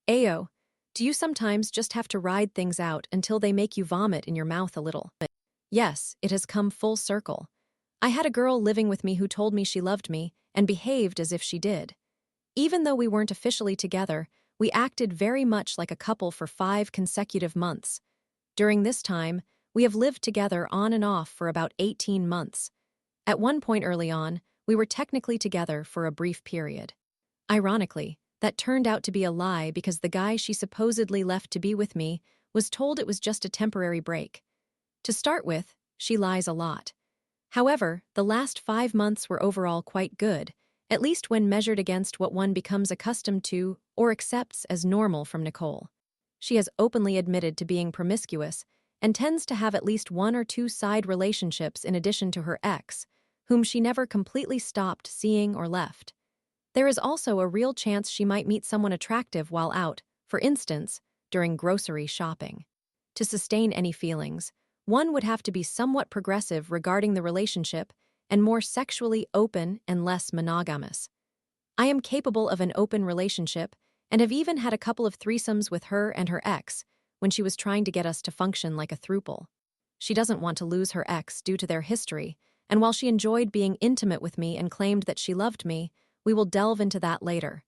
Ayo, do you sometimes just have to ride things out until they make you vomit in your mouth a little? Yes, it has come full circle. I had a girl living with me who told me she loved me and behaved as if she did. Even though we weren't officially together, we acted very much like a couple for 5 consecutive months. During this time, we have lived together on and off for about 18 months. At one point early on, we were technically together for a brief period. Ironically, that turned out to be a lie because the guy she supposedly left to be with me was told it was just a temporary break. To start with, she lies a lot. However, the last 5 months were overall quite good, at least when measured against what one becomes accustomed to or accepts as normal from Nicole. She has openly admitted to being promiscuous and tends to have at least 1 or 2 side relationships in addition to her ex, whom she never completely stopped seeing or left. There is also a real chance she might meet someone attractive while out, for instance, during grocery shopping. To sustain any feelings, one would have to be somewhat progressive regarding the relationship and more sexually open and less monogamous. I am capable of an open relationship and have even had a couple of threesomes with her and her ex when she was trying to get us to function like a throuple. She doesn't want to lose her ex due to their history, and while she enjoyed being intimate with me and claimed that she loved me, we will delve into that later.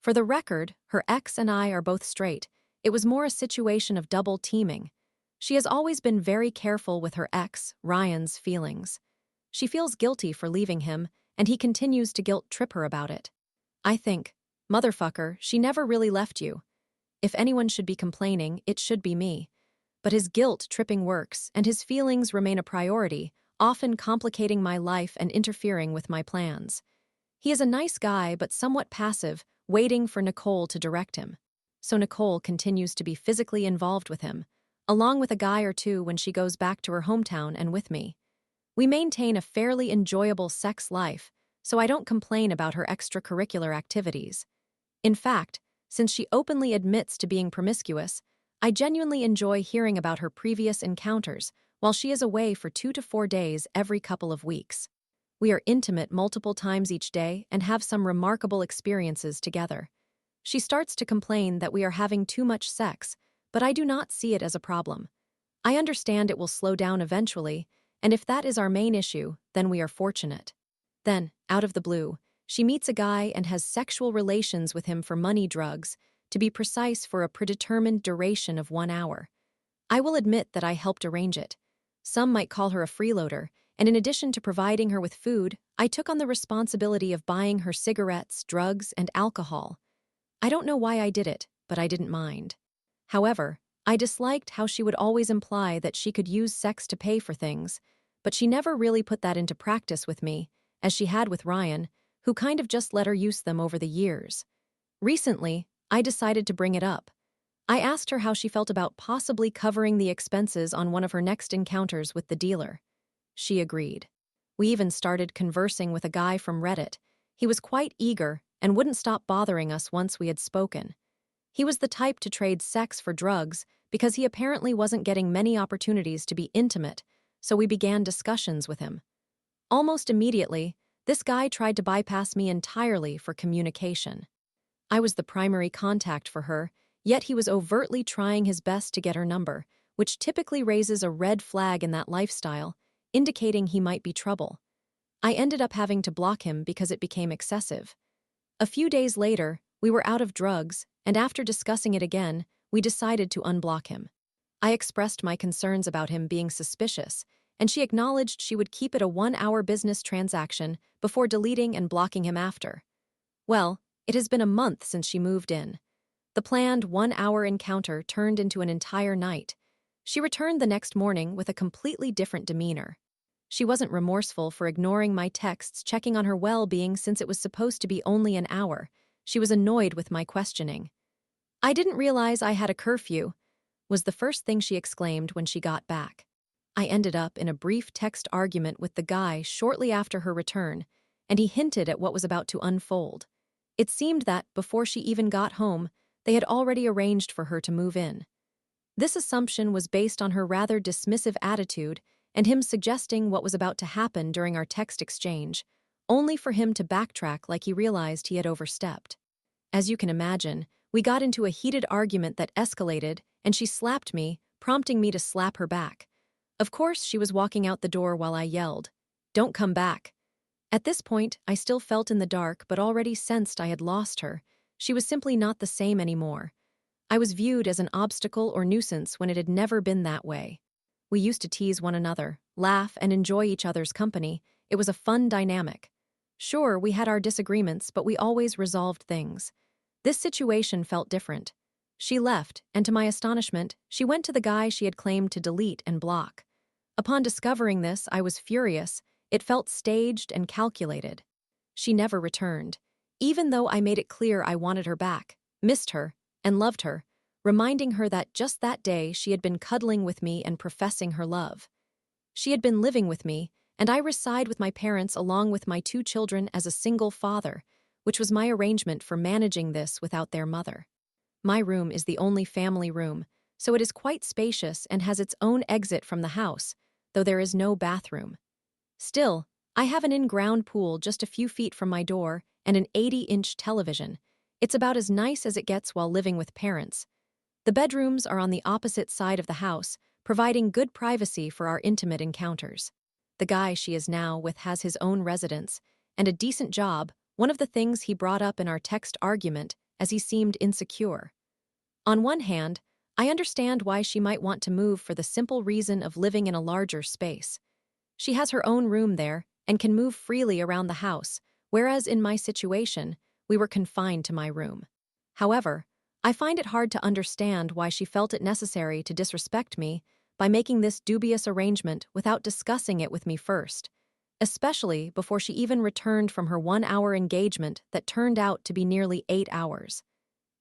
For the record, her ex and I are both straight. It was more a situation of double teaming. She has always been very careful with her ex, Ryan's, feelings. She feels guilty for leaving him, and he continues to guilt-trip her about it. I think, motherfucker, she never really left you. If anyone should be complaining, it should be me. But his guilt-tripping works, and his feelings remain a priority, often complicating my life and interfering with my plans. He is a nice guy but somewhat passive, waiting for Nicole to direct him. So Nicole continues to be physically involved with him, along with a guy or two when she goes back to her hometown and with me. We maintain a fairly enjoyable sex life, so I don't complain about her extracurricular activities. In fact, since she openly admits to being promiscuous, I genuinely enjoy hearing about her previous encounters while she is away for 2 to 4 days every couple of weeks. We are intimate multiple times each day and have some remarkable experiences together. She starts to complain that we are having too much sex, but I do not see it as a problem. I understand it will slow down eventually, and if that is our main issue, then we are fortunate. Then, out of the blue, she meets a guy and has sexual relations with him for money drugs, to be precise for a predetermined duration of 1 hour. I will admit that I helped arrange it. Some might call her a freeloader, and in addition to providing her with food, I took on the responsibility of buying her cigarettes, drugs, and alcohol. I don't know why I did it, but I didn't mind. However, I disliked how she would always imply that she could use sex to pay for things, but she never really put that into practice with me, as she had with Ryan, who kind of just let her use them over the years. Recently, I decided to bring it up. I asked her how she felt about possibly covering the expenses on one of her next encounters with the dealer. She agreed. We even started conversing with a guy from Reddit. He was quite eager and wouldn't stop bothering us once we had spoken. He was the type to trade sex for drugs because he apparently wasn't getting many opportunities to be intimate, so we began discussions with him. Almost immediately, this guy tried to bypass me entirely for communication. I was the primary contact for her, yet he was overtly trying his best to get her number, which typically raises a red flag in that lifestyle, indicating he might be trouble. I ended up having to block him because it became excessive. A few days later, we were out of drugs, and after discussing it again, we decided to unblock him. I expressed my concerns about him being suspicious, and she acknowledged she would keep it a 1-hour business transaction before deleting and blocking him after. Well, it has been a month since she moved in. The planned 1-hour encounter turned into an entire night. She returned the next morning with a completely different demeanor. She wasn't remorseful for ignoring my texts checking on her well-being since it was supposed to be only an hour. She was annoyed with my questioning. "I didn't realize I had a curfew," was the first thing she exclaimed when she got back. I ended up in a brief text argument with the guy shortly after her return, and he hinted at what was about to unfold. It seemed that, before she even got home, they had already arranged for her to move in. This assumption was based on her rather dismissive attitude and him suggesting what was about to happen during our text exchange, only for him to backtrack like he realized he had overstepped. As you can imagine, We got into a heated argument that escalated, and she slapped me, prompting me to slap her back. Of course, she was walking out the door while I yelled, "Don't come back." At this point, I still felt in the dark but already sensed I had lost her. She was simply not the same anymore. I was viewed as an obstacle or nuisance when it had never been that way. We used to tease one another, laugh, and enjoy each other's company. It was a fun dynamic. Sure, we had our disagreements, but we always resolved things. This situation felt different. She left, and to my astonishment, she went to the guy she had claimed to delete and block. Upon discovering this, I was furious. It felt staged and calculated. She never returned, even though I made it clear I wanted her back, missed her, and loved her, reminding her that just that day she had been cuddling with me and professing her love. She had been living with me, and I reside with my parents along with my 2 children as a single father, which was my arrangement for managing this without their mother. My room is the only family room, so it is quite spacious and has its own exit from the house, though there is no bathroom. Still, I have an in-ground pool just a few feet from my door and an 80-inch television. It's about as nice as it gets while living with parents. The bedrooms are on the opposite side of the house, providing good privacy for our intimate encounters. The guy she is now with has his own residence and a decent job, one of the things he brought up in our text argument, as he seemed insecure. On one hand, I understand why she might want to move for the simple reason of living in a larger space. She has her own room there and can move freely around the house, whereas in my situation, we were confined to my room. However, I find it hard to understand why she felt it necessary to disrespect me by making this dubious arrangement without discussing it with me first, especially before she even returned from her 1-hour engagement that turned out to be nearly 8 hours.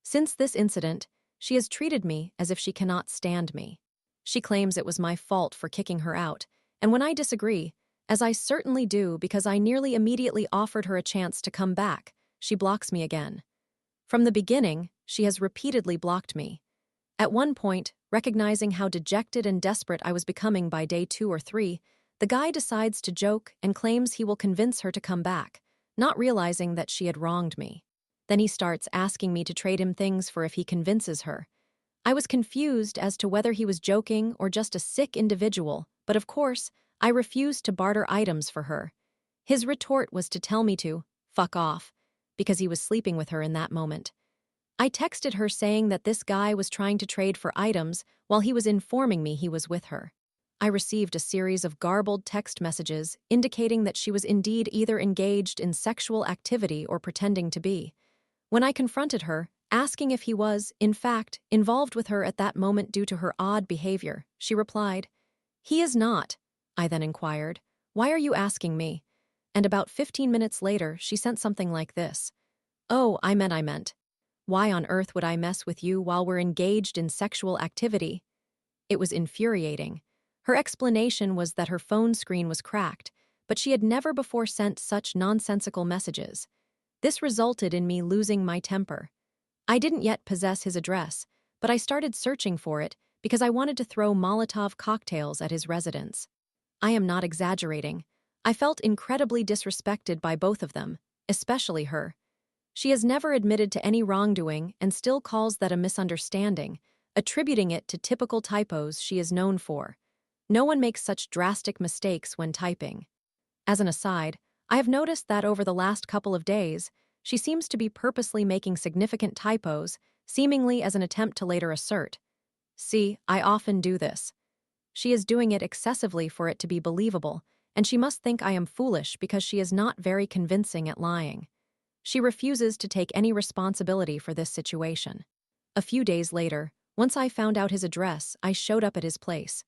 Since this incident, she has treated me as if she cannot stand me. She claims it was my fault for kicking her out, and when I disagree, as I certainly do because I nearly immediately offered her a chance to come back, she blocks me again. From the beginning, she has repeatedly blocked me. At one point, recognizing how dejected and desperate I was becoming by day 2 or 3, the guy decides to joke and claims he will convince her to come back, not realizing that she had wronged me. Then he starts asking me to trade him things for if he convinces her. I was confused as to whether he was joking or just a sick individual, but of course, I refused to barter items for her. His retort was to tell me to fuck off, because he was sleeping with her in that moment. I texted her saying that this guy was trying to trade for items while he was informing me he was with her. I received a series of garbled text messages indicating that she was indeed either engaged in sexual activity or pretending to be. When I confronted her, asking if he was, in fact, involved with her at that moment due to her odd behavior, she replied, "He is not." I then inquired, "Why are you asking me?" And about 15 minutes later, she sent something like this. "Oh, I meant. Why on earth would I mess with you while we're engaged in sexual activity?" It was infuriating. Her explanation was that her phone screen was cracked, but she had never before sent such nonsensical messages. This resulted in me losing my temper. I didn't yet possess his address, but I started searching for it because I wanted to throw Molotov cocktails at his residence. I am not exaggerating. I felt incredibly disrespected by both of them, especially her. She has never admitted to any wrongdoing and still calls that a misunderstanding, attributing it to typical typos she is known for. No one makes such drastic mistakes when typing. As an aside, I have noticed that over the last couple of days, she seems to be purposely making significant typos, seemingly as an attempt to later assert, "See, I often do this." She is doing it excessively for it to be believable, and she must think I am foolish because she is not very convincing at lying. She refuses to take any responsibility for this situation. A few days later, once I found out his address, I showed up at his place.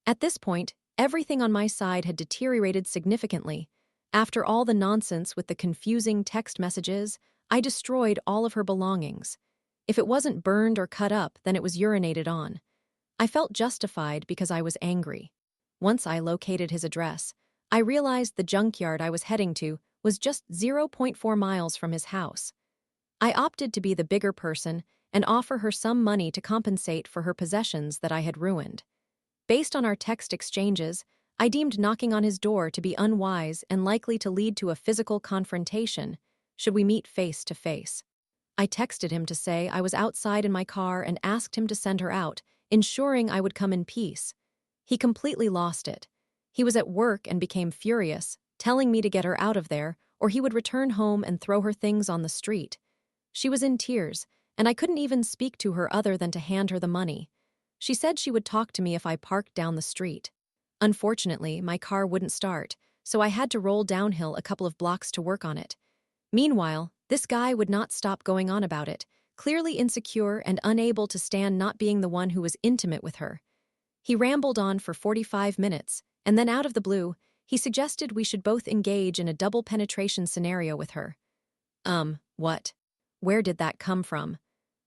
At this point, everything on my side had deteriorated significantly. After all the nonsense with the confusing text messages, I destroyed all of her belongings. If it wasn't burned or cut up, then it was urinated on. I felt justified because I was angry. Once I located his address, I realized the junkyard I was heading to was just 0.4 miles from his house. I opted to be the bigger person and offer her some money to compensate for her possessions that I had ruined. Based on our text exchanges, I deemed knocking on his door to be unwise and likely to lead to a physical confrontation should we meet face to face. I texted him to say I was outside in my car and asked him to send her out, ensuring I would come in peace. He completely lost it. He was at work and became furious, telling me to get her out of there, or he would return home and throw her things on the street. She was in tears, and I couldn't even speak to her other than to hand her the money. She said she would talk to me if I parked down the street. Unfortunately, my car wouldn't start, so I had to roll downhill a couple of blocks to work on it. Meanwhile, this guy would not stop going on about it, clearly insecure and unable to stand not being the one who was intimate with her. He rambled on for 45 minutes, and then out of the blue, he suggested we should both engage in a double penetration scenario with her. What? Where did that come from?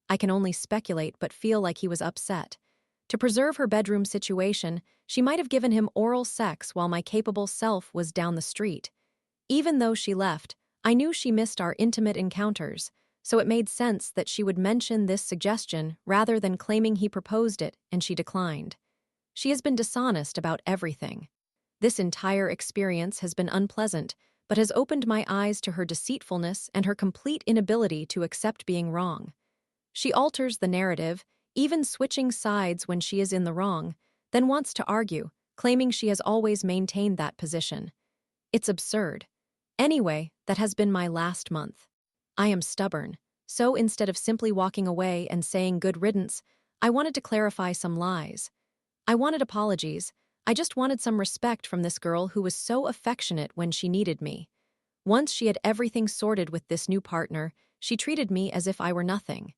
I can only speculate but feel like he was upset. To preserve her bedroom situation, she might have given him oral sex while my capable self was down the street. Even though she left, I knew she missed our intimate encounters, so it made sense that she would mention this suggestion rather than claiming he proposed it and she declined. She has been dishonest about everything. This entire experience has been unpleasant, but has opened my eyes to her deceitfulness and her complete inability to accept being wrong. She alters the narrative, even switching sides when she is in the wrong, then wants to argue, claiming she has always maintained that position. It's absurd. Anyway, that has been my last month. I am stubborn, so instead of simply walking away and saying good riddance, I wanted to clarify some lies. I wanted apologies. I just wanted some respect from this girl who was so affectionate when she needed me. Once she had everything sorted with this new partner, she treated me as if I were nothing.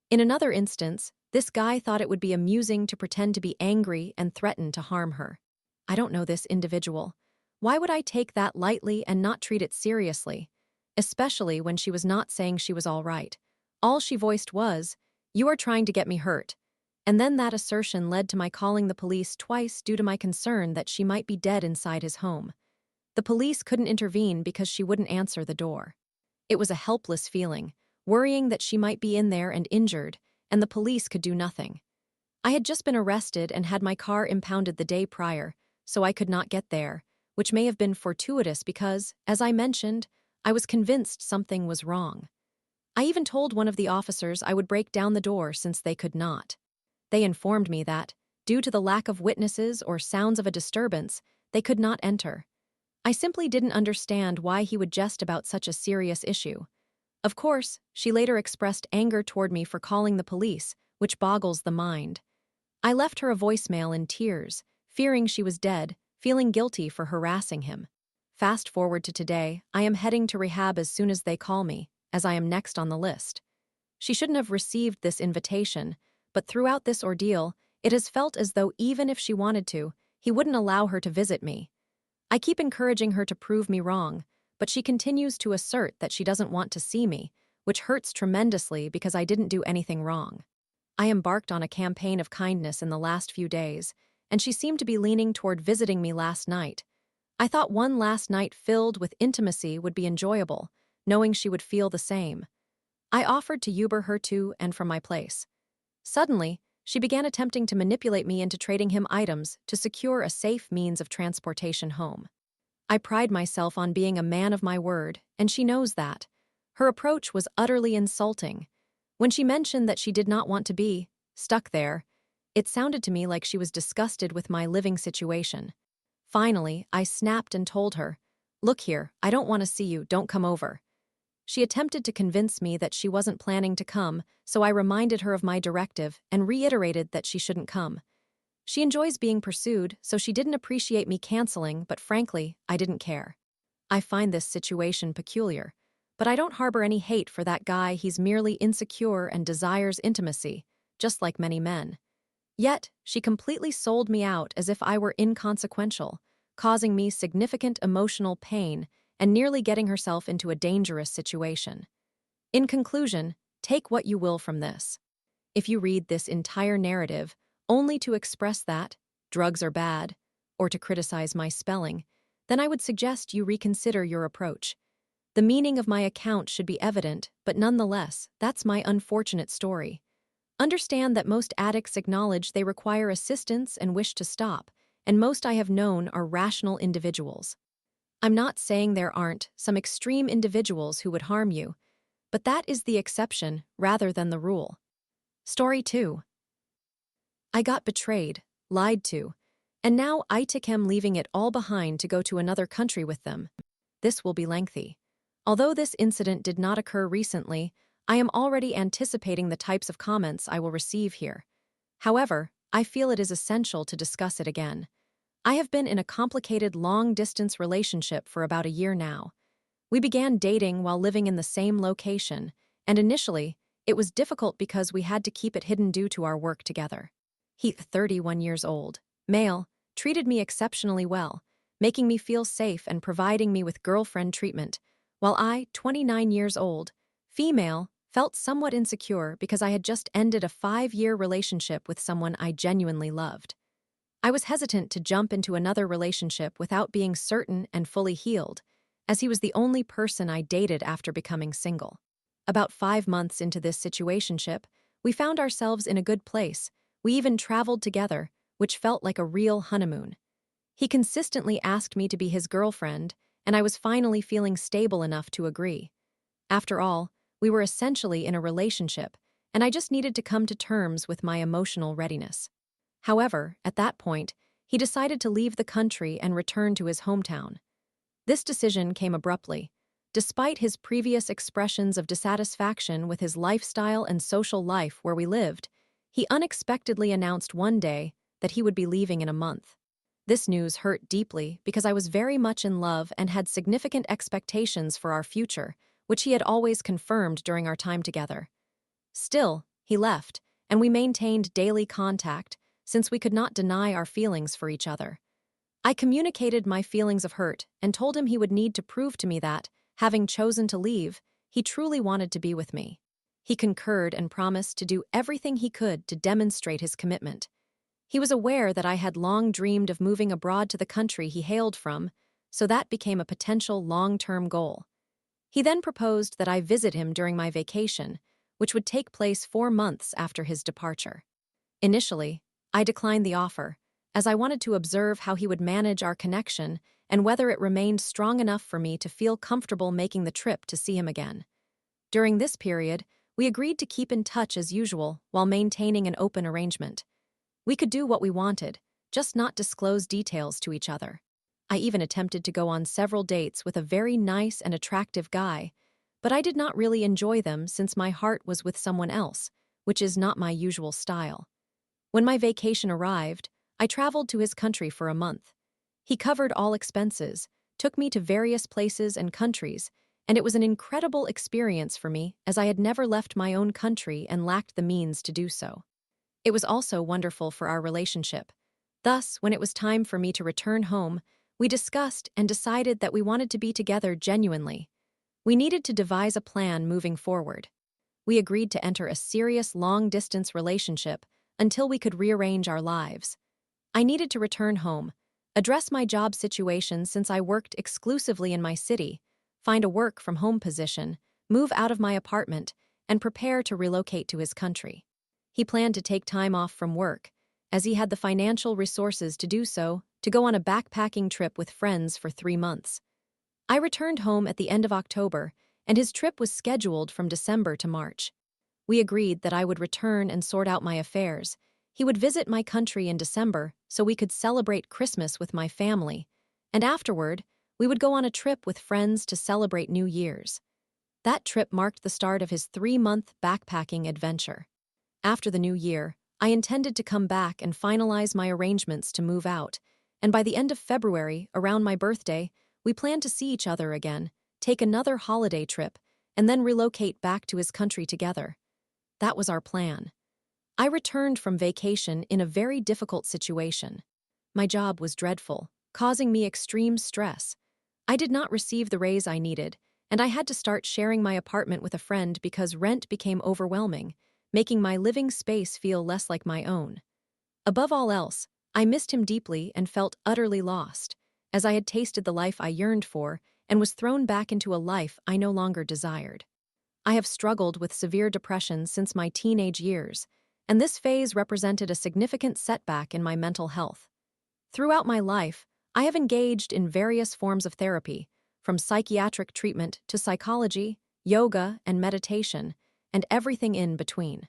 In another instance, this guy thought it would be amusing to pretend to be angry and threaten to harm her. I don't know this individual. Why would I take that lightly and not treat it seriously? Especially when she was not saying she was all right. All she voiced was, "You are trying to get me hurt." And then that assertion led to my calling the police twice due to my concern that she might be dead inside his home. The police couldn't intervene because she wouldn't answer the door. It was a helpless feeling, worrying that she might be in there and injured, and the police could do nothing. I had just been arrested and had my car impounded the day prior, so I could not get there, which may have been fortuitous because, as I mentioned, I was convinced something was wrong. I even told one of the officers I would break down the door since they could not. They informed me that, due to the lack of witnesses or sounds of a disturbance, they could not enter. I simply didn't understand why he would jest about such a serious issue. Of course, she later expressed anger toward me for calling the police, which boggles the mind. I left her a voicemail in tears, fearing she was dead, feeling guilty for harassing him. Fast forward to today, I am heading to rehab as soon as they call me, as I am next on the list. She shouldn't have received this invitation, but throughout this ordeal, it has felt as though even if she wanted to, he wouldn't allow her to visit me. I keep encouraging her to prove me wrong, but she continues to assert that she doesn't want to see me, which hurts tremendously because I didn't do anything wrong. I embarked on a campaign of kindness in the last few days, and she seemed to be leaning toward visiting me last night. I thought one last night filled with intimacy would be enjoyable, knowing she would feel the same. I offered to Uber her to and from my place. Suddenly, she began attempting to manipulate me into trading him items to secure a safe means of transportation home. I pride myself on being a man of my word, and she knows that. Her approach was utterly insulting. When she mentioned that she did not want to be stuck there, it sounded to me like she was disgusted with my living situation. Finally, I snapped and told her, "Look here, I don't want to see you, don't come over." She attempted to convince me that she wasn't planning to come, so I reminded her of my directive and reiterated that she shouldn't come. She enjoys being pursued, so she didn't appreciate me canceling, but frankly, I didn't care. I find this situation peculiar, but I don't harbor any hate for that guy. He's merely insecure and desires intimacy, just like many men. Yet, she completely sold me out as if I were inconsequential, causing me significant emotional pain and nearly getting herself into a dangerous situation. In conclusion, take what you will from this. If you read this entire narrative only to express that drugs are bad, or to criticize my spelling, then I would suggest you reconsider your approach. The meaning of my account should be evident, but nonetheless, that's my unfortunate story. Understand that most addicts acknowledge they require assistance and wish to stop, and most I have known are rational individuals. I'm not saying there aren't some extreme individuals who would harm you, But that is the exception rather than the rule. Story 2. I got betrayed, lied to, and now I am leaving it all behind to go to another country with them. This will be lengthy. Although this incident did not occur recently, I am already anticipating the types of comments I will receive here. However, I feel it is essential to discuss it again. I have been in a complicated long-distance relationship for about a year now. We began dating while living in the same location, and initially, it was difficult because we had to keep it hidden due to our work together. He, 31 years old, male, treated me exceptionally well, making me feel safe and providing me with girlfriend treatment, while I, 29 years old, female, felt somewhat insecure because I had just ended a 5-year relationship with someone I genuinely loved. I was hesitant to jump into another relationship without being certain and fully healed, as he was the only person I dated after becoming single. About 5 months into this situationship, we found ourselves in a good place. We even traveled together, which felt like a real honeymoon. He consistently asked me to be his girlfriend, and I was finally feeling stable enough to agree. After all, we were essentially in a relationship, and I just needed to come to terms with my emotional readiness. However, at that point, he decided to leave the country and return to his hometown. This decision came abruptly. Despite his previous expressions of dissatisfaction with his lifestyle and social life where we lived, he unexpectedly announced one day that he would be leaving in a month. This news hurt deeply because I was very much in love and had significant expectations for our future, which he had always confirmed during our time together. Still, he left, and we maintained daily contact since we could not deny our feelings for each other. I communicated my feelings of hurt and told him he would need to prove to me that, having chosen to leave, he truly wanted to be with me. He concurred and promised to do everything he could to demonstrate his commitment. He was aware that I had long dreamed of moving abroad to the country he hailed from, so that became a potential long-term goal. He then proposed that I visit him during my vacation, which would take place 4 months after his departure. Initially, I declined the offer, as I wanted to observe how he would manage our connection and whether it remained strong enough for me to feel comfortable making the trip to see him again. During this period, we agreed to keep in touch as usual while maintaining an open arrangement. We could do what we wanted, just not disclose details to each other. I even attempted to go on several dates with a very nice and attractive guy, but I did not really enjoy them since my heart was with someone else, which is not my usual style. When my vacation arrived, I traveled to his country for a month. He covered all expenses, took me to various places and countries, and it was an incredible experience for me as I had never left my own country and lacked the means to do so. It was also wonderful for our relationship. Thus, when it was time for me to return home, we discussed and decided that we wanted to be together genuinely. We needed to devise a plan moving forward. We agreed to enter a serious long-distance relationship until we could rearrange our lives. I needed to return home, address my job situation since I worked exclusively in my city, find a work-from-home position, move out of my apartment, and prepare to relocate to his country. He planned to take time off from work, as he had the financial resources to do so, to go on a backpacking trip with friends for 3 months. I returned home at the end of October, and his trip was scheduled from December to March. We agreed that I would return and sort out my affairs. He would visit my country in December so we could celebrate Christmas with my family, and afterward, we would go on a trip with friends to celebrate New Year's. That trip marked the start of his 3-month backpacking adventure. After the new year, I intended to come back and finalize my arrangements to move out, and by the end of February, around my birthday, we planned to see each other again, take another holiday trip, and then relocate back to his country together. That was our plan. I returned from vacation in a very difficult situation. My job was dreadful, causing me extreme stress. I did not receive the raise I needed, and I had to start sharing my apartment with a friend because rent became overwhelming, making my living space feel less like my own. Above all else, I missed him deeply and felt utterly lost, as I had tasted the life I yearned for and was thrown back into a life I no longer desired. I have struggled with severe depression since my teenage years, and this phase represented a significant setback in my mental health. Throughout my life, I have engaged in various forms of therapy, from psychiatric treatment to psychology, yoga, and meditation, and everything in between.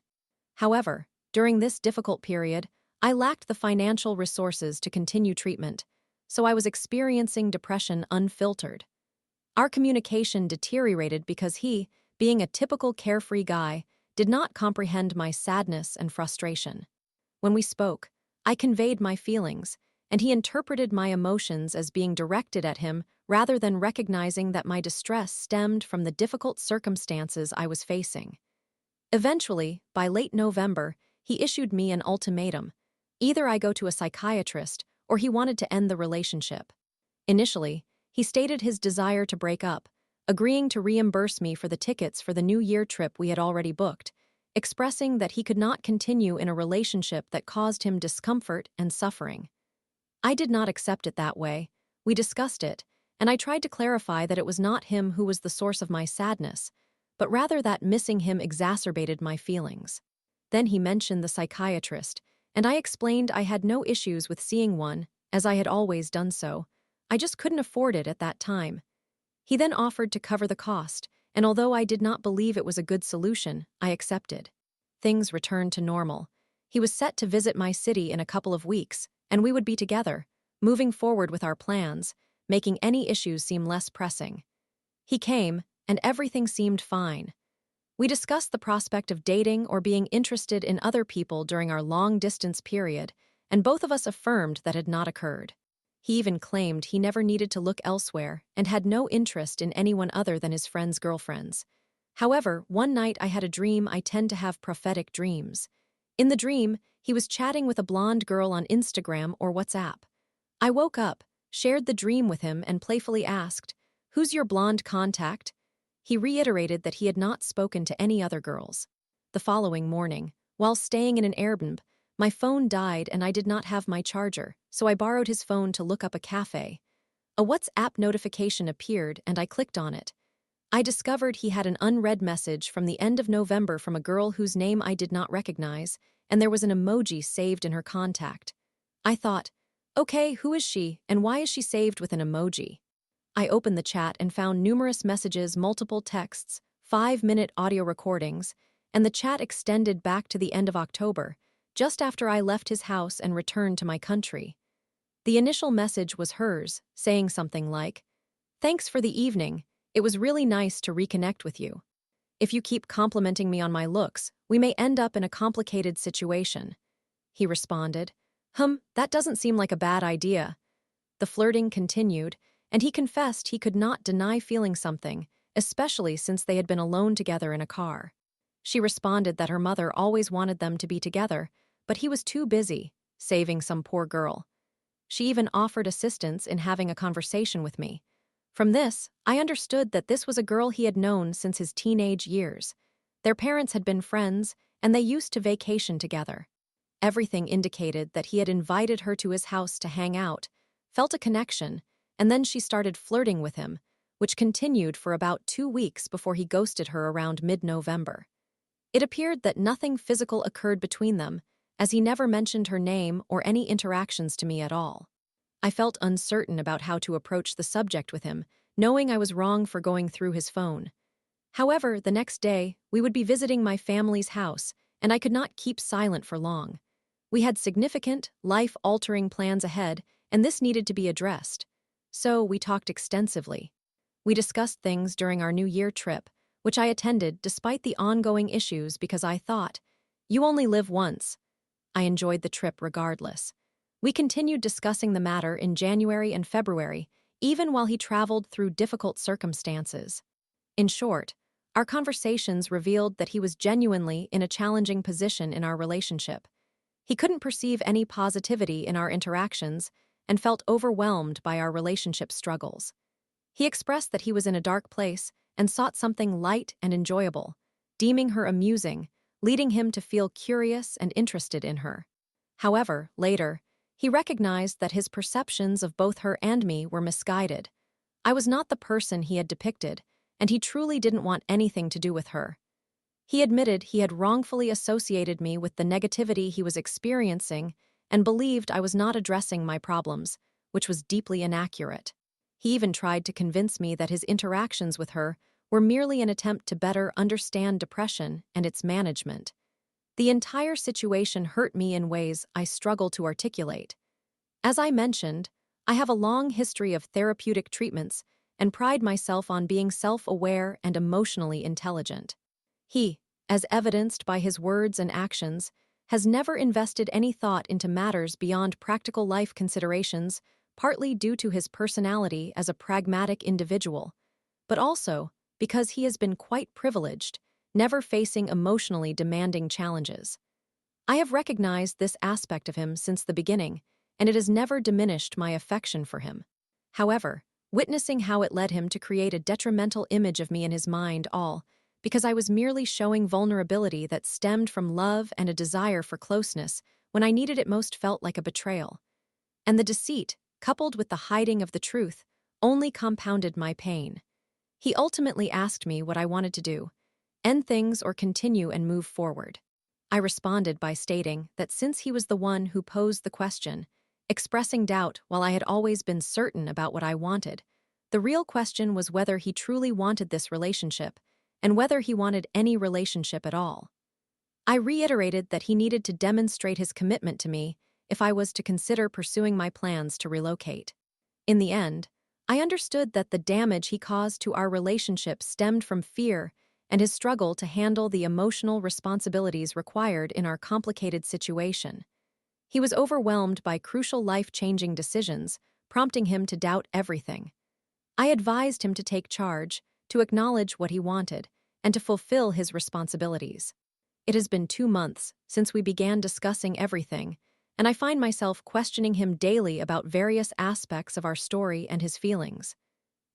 However, during this difficult period, I lacked the financial resources to continue treatment, so I was experiencing depression unfiltered. Our communication deteriorated because he, being a typical carefree guy, did not comprehend my sadness and frustration. When we spoke, I conveyed my feelings, and he interpreted my emotions as being directed at him rather than recognizing that my distress stemmed from the difficult circumstances I was facing. Eventually, by late November, he issued me an ultimatum. Either I go to a psychiatrist or he wanted to end the relationship. Initially, he stated his desire to break up, agreeing to reimburse me for the tickets for the New Year trip we had already booked, expressing that he could not continue in a relationship that caused him discomfort and suffering. I did not accept it that way. We discussed it, and I tried to clarify that it was not him who was the source of my sadness, but rather that missing him exacerbated my feelings. Then he mentioned the psychiatrist, and I explained I had no issues with seeing one, as I had always done so. I just couldn't afford it at that time. He then offered to cover the cost, and although I did not believe it was a good solution, I accepted. Things returned to normal. He was set to visit my city in a couple of weeks, and we would be together, moving forward with our plans, making any issues seem less pressing. He came, and everything seemed fine. We discussed the prospect of dating or being interested in other people during our long-distance period, and both of us affirmed that had not occurred. He even claimed he never needed to look elsewhere and had no interest in anyone other than his friends' girlfriends. However, one night I had a dream. I tend to have prophetic dreams. In the dream, he was chatting with a blonde girl on Instagram or WhatsApp. I woke up, shared the dream with him, and playfully asked, "Who's your blonde contact?" He reiterated that he had not spoken to any other girls. The following morning, while staying in an Airbnb, my phone died and I did not have my charger, so I borrowed his phone to look up a cafe. A WhatsApp notification appeared and I clicked on it. I discovered he had an unread message from the end of November from a girl whose name I did not recognize, and there was an emoji saved in her contact. I thought, okay, who is she and why is she saved with an emoji? I opened the chat and found numerous messages, multiple texts, 5-minute audio recordings, and the chat extended back to the end of October, just after I left his house and returned to my country. The initial message was hers, saying something like, "Thanks for the evening. It was really nice to reconnect with you. If you keep complimenting me on my looks, we may end up in a complicated situation." He responded, "That doesn't seem like a bad idea." The flirting continued, and he confessed he could not deny feeling something, especially since they had been alone together in a car. She responded that her mother always wanted them to be together, but he was too busy, saving some poor girl. She even offered assistance in having a conversation with me. From this, I understood that this was a girl he had known since his teenage years. Their parents had been friends, and they used to vacation together. Everything indicated that he had invited her to his house to hang out, felt a connection, and then she started flirting with him, which continued for about 2 weeks before he ghosted her around mid-November. It appeared that nothing physical occurred between them, as he never mentioned her name or any interactions to me at all. I felt uncertain about how to approach the subject with him, knowing I was wrong for going through his phone. However, the next day, we would be visiting my family's house, and I could not keep silent for long. We had significant, life-altering plans ahead, and this needed to be addressed. So we talked extensively. We discussed things during our New Year trip, which I attended despite the ongoing issues because I thought, you only live once. I enjoyed the trip regardless. We continued discussing the matter in January and February, even while he traveled through difficult circumstances. In short, our conversations revealed that he was genuinely in a challenging position in our relationship. He couldn't perceive any positivity in our interactions and felt overwhelmed by our relationship struggles. He expressed that he was in a dark place and sought something light and enjoyable, deeming her amusing, leading him to feel curious and interested in her. However, later, he recognized that his perceptions of both her and me were misguided. I was not the person he had depicted, and he truly didn't want anything to do with her. He admitted he had wrongfully associated me with the negativity he was experiencing and believed I was not addressing my problems, which was deeply inaccurate. He even tried to convince me that his interactions with her were merely an attempt to better understand depression and its management. The entire situation hurt me in ways I struggle to articulate. As I mentioned, I have a long history of therapeutic treatments and pride myself on being self-aware and emotionally intelligent. He, as evidenced by his words and actions, has never invested any thought into matters beyond practical life considerations, partly due to his personality as a pragmatic individual, but also because he has been quite privileged, never facing emotionally demanding challenges. I have recognized this aspect of him since the beginning, and it has never diminished my affection for him. However, witnessing how it led him to create a detrimental image of me in his mind all because I was merely showing vulnerability that stemmed from love and a desire for closeness when I needed it most felt like a betrayal. And the deceit, coupled with the hiding of the truth, only compounded my pain. He ultimately asked me what I wanted to do: end things or continue and move forward. I responded by stating that since he was the one who posed the question, expressing doubt while I had always been certain about what I wanted, the real question was whether he truly wanted this relationship and whether he wanted any relationship at all. I reiterated that he needed to demonstrate his commitment to me if I was to consider pursuing my plans to relocate. In the end, I understood that the damage he caused to our relationship stemmed from fear and his struggle to handle the emotional responsibilities required in our complicated situation. He was overwhelmed by crucial life-changing decisions, prompting him to doubt everything. I advised him to take charge, to acknowledge what he wanted, and to fulfill his responsibilities. It has been 2 months since we began discussing everything, and I find myself questioning him daily about various aspects of our story and his feelings.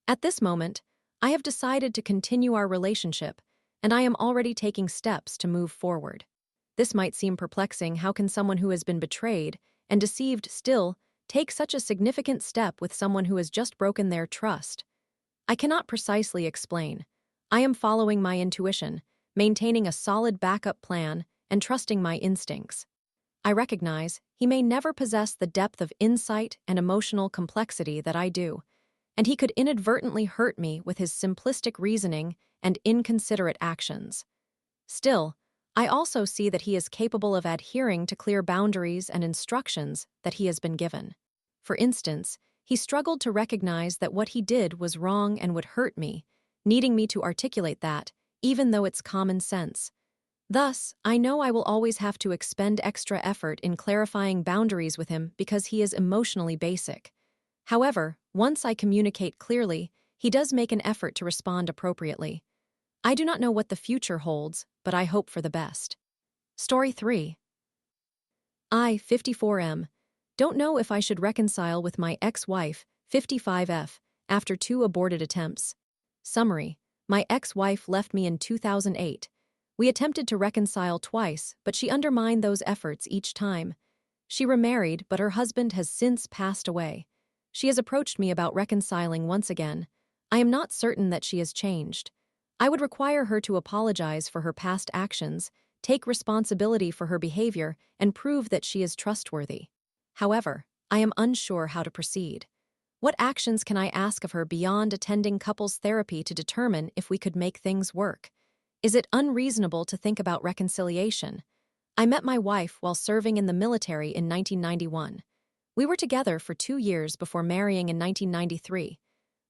At this moment, I have decided to continue our relationship, and I am already taking steps to move forward. This might seem perplexing. How can someone who has been betrayed and deceived still take such a significant step with someone who has just broken their trust? I cannot precisely explain. I am following my intuition, maintaining a solid backup plan, and trusting my instincts. I recognize he may never possess the depth of insight and emotional complexity that I do, and he could inadvertently hurt me with his simplistic reasoning and inconsiderate actions. Still, I also see that he is capable of adhering to clear boundaries and instructions that he has been given. For instance, he struggled to recognize that what he did was wrong and would hurt me, needing me to articulate that, even though it's common sense. Thus, I know I will always have to expend extra effort in clarifying boundaries with him because he is emotionally basic. However, once I communicate clearly, he does make an effort to respond appropriately. I do not know what the future holds, but I hope for the best. Story 3. I, 54M, don't know if I should reconcile with my ex-wife, 55F, after 2 aborted attempts. Summary: my ex-wife left me in 2008. We attempted to reconcile twice, but she undermined those efforts each time. She remarried, but her husband has since passed away. She has approached me about reconciling once again. I am not certain that she has changed. I would require her to apologize for her past actions, take responsibility for her behavior, and prove that she is trustworthy. However, I am unsure how to proceed. What actions can I ask of her beyond attending couples therapy to determine if we could make things work? Is it unreasonable to think about reconciliation? I met my wife while serving in the military in 1991. We were together for 2 years before marrying in 1993.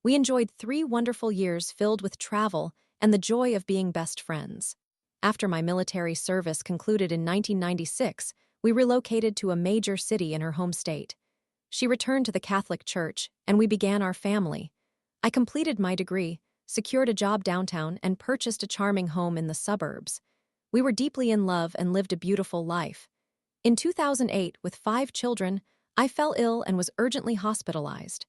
We enjoyed 3 wonderful years filled with travel and the joy of being best friends. After my military service concluded in 1996, we relocated to a major city in her home state. She returned to the Catholic Church, and we began our family. I completed my degree, secured a job downtown, and purchased a charming home in the suburbs. We were deeply in love and lived a beautiful life. In 2008, with 5 children, I fell ill and was urgently hospitalized.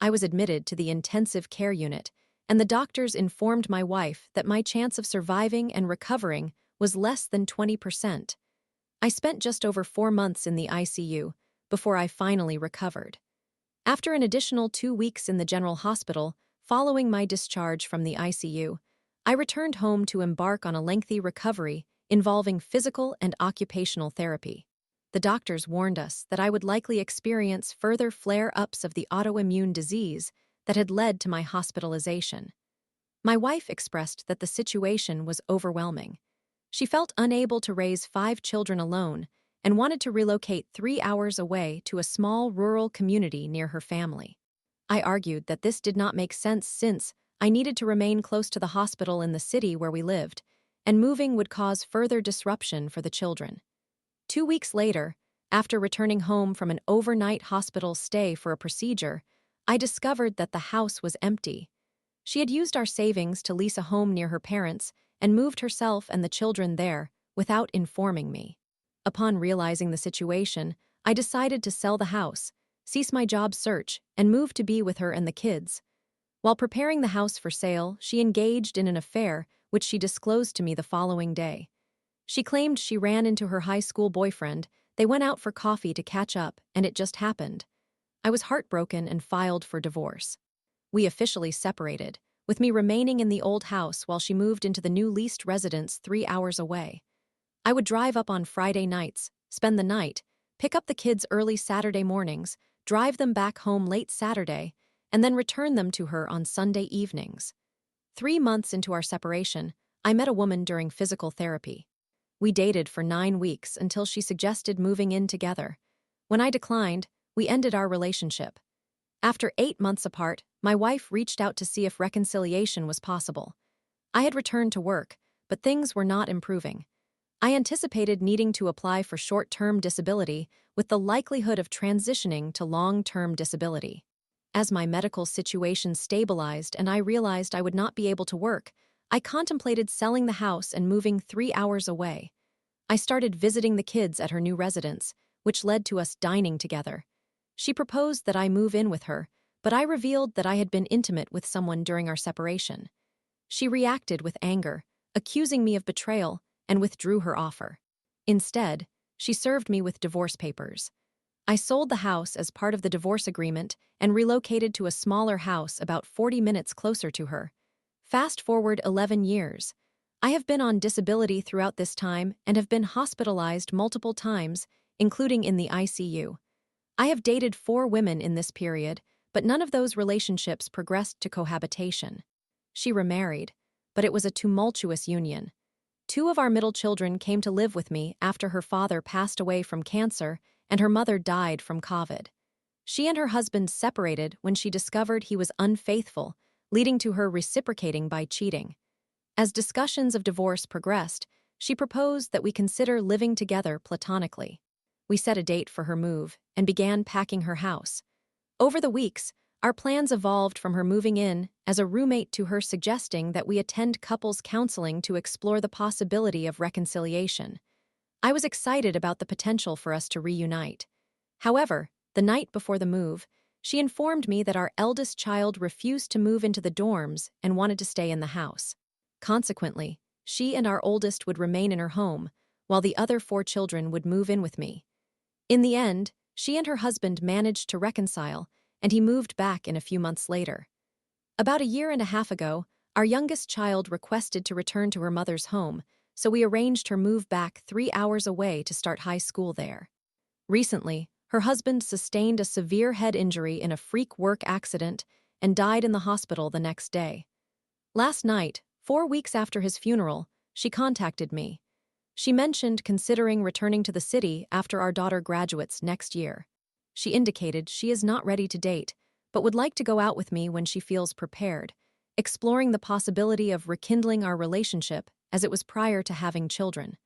I was admitted to the intensive care unit, and the doctors informed my wife that my chance of surviving and recovering was less than 20%. I spent just over 4 months in the ICU before I finally recovered. After an additional 2 weeks in the general hospital, following my discharge from the ICU, I returned home to embark on a lengthy recovery involving physical and occupational therapy. The doctors warned us that I would likely experience further flare-ups of the autoimmune disease that had led to my hospitalization. My wife expressed that the situation was overwhelming. She felt unable to raise 5 children alone and wanted to relocate 3 hours away to a small rural community near her family. I argued that this did not make sense since I needed to remain close to the hospital in the city where we lived, and moving would cause further disruption for the children. 2 weeks later, after returning home from an overnight hospital stay for a procedure, I discovered that the house was empty. She had used our savings to lease a home near her parents and moved herself and the children there without informing me. Upon realizing the situation, I decided to sell the house, cease my job search, and move to be with her and the kids. While preparing the house for sale, she engaged in an affair which she disclosed to me the following day. She claimed she ran into her high school boyfriend, they went out for coffee to catch up, and it just happened. I was heartbroken and filed for divorce. We officially separated, with me remaining in the old house while she moved into the new leased residence 3 hours away. I would drive up on Friday nights, spend the night, pick up the kids early Saturday mornings, drive them back home late Saturday, and then return them to her on Sunday evenings. 3 months into our separation, I met a woman during physical therapy. We dated for 9 weeks until she suggested moving in together. When I declined, we ended our relationship. After 8 months apart, my wife reached out to see if reconciliation was possible. I had returned to work, but things were not improving. I anticipated needing to apply for short-term disability with the likelihood of transitioning to long-term disability. As my medical situation stabilized and I realized I would not be able to work, I contemplated selling the house and moving 3 hours away. I started visiting the kids at her new residence, which led to us dining together. She proposed that I move in with her, but I revealed that I had been intimate with someone during our separation. She reacted with anger, accusing me of betrayal, and withdrew her offer. Instead, she served me with divorce papers. I sold the house as part of the divorce agreement and relocated to a smaller house about 40 minutes closer to her. Fast forward 11 years. I have been on disability throughout this time and have been hospitalized multiple times, including in the ICU. I have dated 4 women in this period, but none of those relationships progressed to cohabitation. She remarried, but it was a tumultuous union. 2 of our middle children came to live with me after her father passed away from cancer and her mother died from COVID. She and her husband separated when she discovered he was unfaithful, leading to her reciprocating by cheating. As discussions of divorce progressed, she proposed that we consider living together platonically. We set a date for her move and began packing her house. Over the weeks, our plans evolved from her moving in as a roommate to her suggesting that we attend couples counseling to explore the possibility of reconciliation. I was excited about the potential for us to reunite. However, the night before the move, she informed me that our eldest child refused to move into the dorms and wanted to stay in the house. Consequently, she and our oldest would remain in her home, while the other 4 children would move in with me. In the end, she and her husband managed to reconcile, and he moved back in a few months later. About a year and a half ago, our youngest child requested to return to her mother's home, so we arranged her move back 3 hours away to start high school there. Recently, her husband sustained a severe head injury in a freak work accident and died in the hospital the next day. Last night, 4 weeks after his funeral, she contacted me. She mentioned considering returning to the city after our daughter graduates next year. She indicated she is not ready to date, but would like to go out with me when she feels prepared, exploring the possibility of rekindling our relationship as it was prior to having children.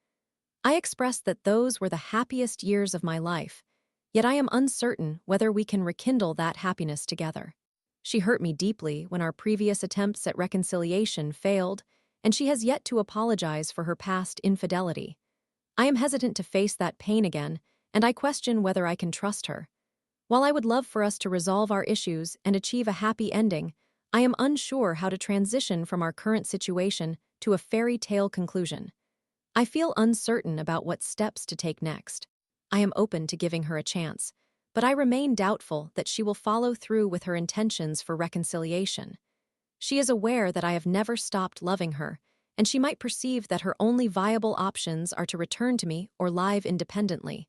I expressed that those were the happiest years of my life, yet I am uncertain whether we can rekindle that happiness together. She hurt me deeply when our previous attempts at reconciliation failed, and she has yet to apologize for her past infidelity. I am hesitant to face that pain again, and I question whether I can trust her. While I would love for us to resolve our issues and achieve a happy ending, I am unsure how to transition from our current situation to a fairy tale conclusion. I feel uncertain about what steps to take next. I am open to giving her a chance, but I remain doubtful that she will follow through with her intentions for reconciliation. She is aware that I have never stopped loving her, and she might perceive that her only viable options are to return to me or live independently.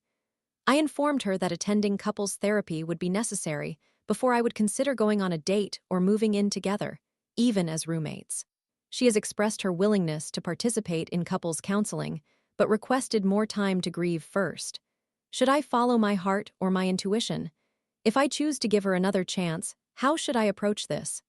I informed her that attending couples therapy would be necessary before I would consider going on a date or moving in together, even as roommates. She has expressed her willingness to participate in couples counseling, but requested more time to grieve first. Should I follow my heart or my intuition? If I choose to give her another chance, how should I approach this?